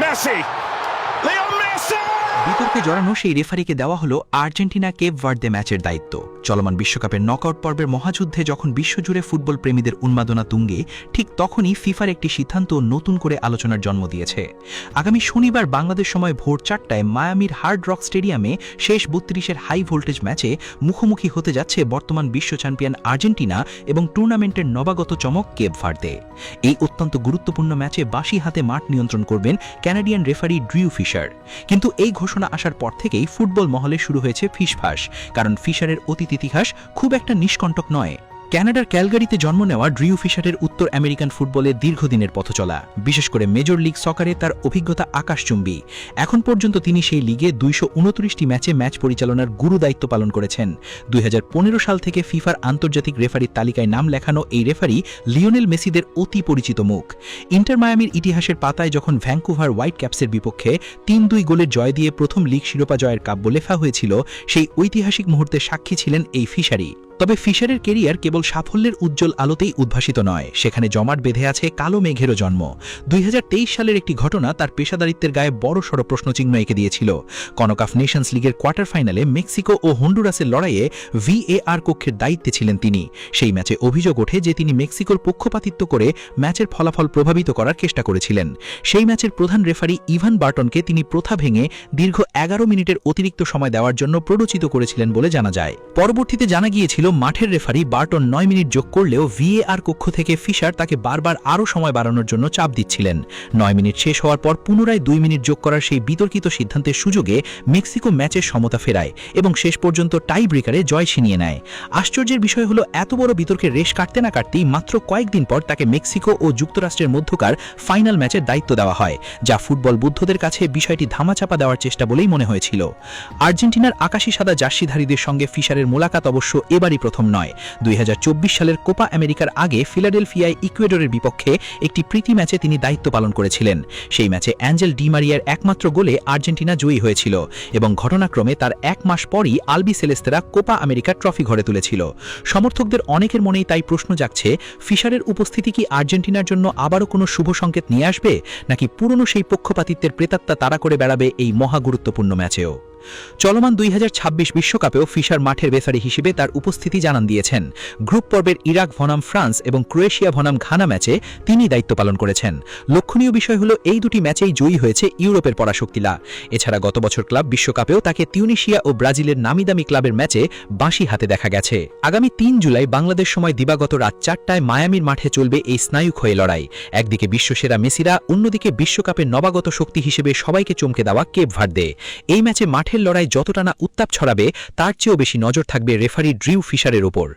Messi. Leo Messi! বিতর্কে জড়ানো সেই রেফারিকে দেওয়া হলো আর্জেন্টিনা কেপ ভার্দে ম্যাচের দায়িত্ব। চলমান বিশ্বকাপের নকআউট পর্বের মহাযুদ্ধে যখন বিশ্বজুড়ে ফুটবল প্রেমীদের উন্মাদনা তুঙ্গে, ঠিক তখনই ফিফার একটি সিদ্ধান্ত নতুন করে আলোচনার জন্ম দিয়েছে। আগামী শনিবার বাংলাদেশ সময় ভোর 4টায় মায়ামির হার্ড রক স্টেডিয়ামে শেষ 32-এর হাই ভোল্টেজ ম্যাচে মুখোমুখি হতে যাচ্ছে বর্তমান বিশ্ব চ্যাম্পিয়ন আর্জেন্টিনা এবং টুর্নামেন্টের নবাগত চমক কেপ ভার্দে। এই অত্যন্ত গুরুত্বপূর্ণ ম্যাচে বাঁশি হাতে মাঠ নিয়ন্ত্রণ করবেন ক্যানাডিয়ান রেফারি ড্রিউ ফিশার। কিন্তু এই ঘোষণা আসার পর থেকেই ফুটবল মহলে শুরু হয়েছে ফিসফাস, কারণ ফিশারের অতীত ইতিহাস খুব একটা নিষ্কণ্টক নয়। ক্যানাডার ক্যালগারিতে জন্ম নেওয়া ড্রিউ ফিশারের উত্তর আমেরিকান ফুটবলে দীর্ঘদিনের পথচলা, বিশেষ করে মেজর লিগ সকারে তার অভিজ্ঞতা আকাশচুম্বী। এখন পর্যন্ত তিনি সেই লিগে 229টি ম্যাচে ম্যাচ পরিচালনার গুরু দায়িত্ব পালন করেছেন। 2015 সাল থেকে ফিফার আন্তর্জাতিক রেফারির তালিকায় নাম লেখানো এই রেফারি লিওনেল মেসিদের অতি পরিচিত মুখ। ইন্টার মায়ামির ইতিহাসের পাতায় যখন ভ্যাঙ্কুভার হোয়াইট ক্যাপসের বিপক্ষে 3-2 গোলের জয় দিয়ে প্রথম লিগ শিরোপা জয়ের কাব্য লেখা হয়েছিল, সেই ঐতিহাসিক মুহূর্তে সাক্ষী ছিলেন এই ফিশারি। তবে ফিশারের কেরিয়ার কেবল সাফল্যের উজ্জ্বল আলোতেই উদ্ভাসিত নয়, সেখানে জমাট বেঁধে আছে কালো মেঘেরও জন্ম। 2023 সালের একটি ঘটনা তার পেশাদারিত্বের গায়ে বড়সড় প্রশ্নচিহ্ন এঁকে দিয়েছিল। কনকাফ নেশনস লিগের কোয়ার্টার ফাইনালে মেক্সিকো ও হন্ডুরাসের লড়াইয়ে VAR কক্ষের দায়িত্বে ছিলেন তিনি। সেই ম্যাচে অভিযোগ ওঠে যে তিনি মেক্সিকোর পক্ষপাতিত্ব করে ম্যাচের ফলাফল প্রভাবিত করার চেষ্টা করেছিলেন। সেই ম্যাচের প্রধান রেফারি ইভান বার্টনকে তিনি প্রথা ভেঙে দীর্ঘ 11 মিনিটের অতিরিক্ত সময় দেওয়ার জন্য প্ররোচিত করেছিলেন বলে জানা যায়। পরবর্তীতে জানা গিয়েছিল মাঠের রেফারি বার্টন 9 মিনিট যোগ করলেও VAR কক্ষ থেকে ফিশার তাকে বারবার আরও সময় বাড়ানোর জন্য চাপ দিচ্ছিলেন। 9 মিনিট শেষ হওয়ার পর পুনরায় 2 মিনিট যোগ করার সেই বিতর্কিত সিদ্ধান্তের সুযোগে মেক্সিকো ম্যাচের সমতা ফেরায় এবং শেষ পর্যন্ত টাই ব্রেকারে জয় ছিনিয়ে নেয়। আশ্চর্যের বিষয় হলো, এত বড় বিতর্কের রেশ কাটতে না কাটতেই মাত্র কয়েকদিন পর তাকে মেক্সিকো ও যুক্তরাষ্ট্রের মধ্যকার ফাইনাল ম্যাচের দায়িত্ব দেওয়া হয়, যা ফুটবল বুদ্ধদের কাছে বিষয়টি ধামাচাপা দেওয়ার চেষ্টা বলেই মনে হয়েছিল। আর্জেন্টিনার আকাশি সাদা জার্সিধারীদের সঙ্গে ফিশারের মোলাকাত অবশ্য এবারই প্রথম নয়। 2024 সালের কোপা আমেরিকার আগে ফিলাডেলফিয়ায় ইকুয়েডরের বিপক্ষে একটি প্রীতি ম্যাচে তিনি দায়িত্ব পালন করেছিলেন। সেই ম্যাচে অ্যাঞ্জেল ডি মারিয়ার একমাত্র গোলে আর্জেন্টিনা জয়ী হয়েছিল এবং ঘটনাক্রমে তার 1 মাস পরই আলবি সেলেস্তেরা কোপা আমেরিকার ট্রফি ঘরে তুলেছিল। সমর্থকদের অনেকের মনেই তাই প্রশ্ন জাগছে, ফিশারের উপস্থিতি কি আর্জেন্টিনার জন্য আবারও কোনো শুভ সংকেত নিয়ে আসবে, নাকি পুরনো সেই পক্ষপাতিত্বের প্রেতাত্মা তাড়া করে বেড়াবে এই মহা গুরুত্বপূর্ণ ম্যাচেও? চলমান 2026 বিশ্বকাপেও ফিশার মাঠের রেফারি হিসেবে তার উপস্থিতি জানান দিয়েছেন। গ্রুপ পর্বের ইরাক বনাম ফ্রান্স এবং ক্রোয়েশিয়া বনাম ঘানা ম্যাচে তিনি দায়িত্ব পালন করেছেন। লক্ষণীয় বিষয় হলো, এই দুটি ম্যাচেই জয়ী হয়েছে ইউরোপের পরাশক্তিরা। এছাড়া গত বছর ক্লাব বিশ্বকাপেও তাকে তিউনিশিয়া ও ব্রাজিলের নামিদামি ক্লাবের ম্যাচে বাঁশি হাতে দেখা গেছে। আগামী 3 জুলাই বাংলাদেশ সময় দিবাগত রাত 4টায় মায়ামির মাঠে চলবে এই স্নায়ুক্ষয়ী লড়াই। একদিকে বিশ্বসেরা মেসিরা, অন্যদিকে বিশ্বকাপের নবাগত শক্তি হিসেবে সবাইকে চমকে দেওয়া কেপ ভার্দে। এই ম্যাচে মাঠের লড়াই যতটা না উত্তাপ ছড়াবে, তার চেয়েও বেশি নজর থাকবে রেফারি ড্রিউ ফিশারের ওপর।